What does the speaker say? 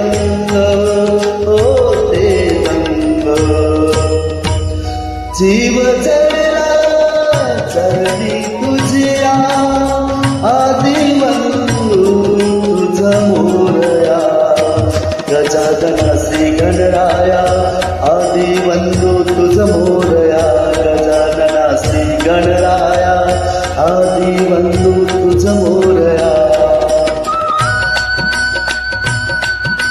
रंग ते रंग जीव जळला चरणी तुझ्या आदि तुझ मोरया गजानन श्री गणराय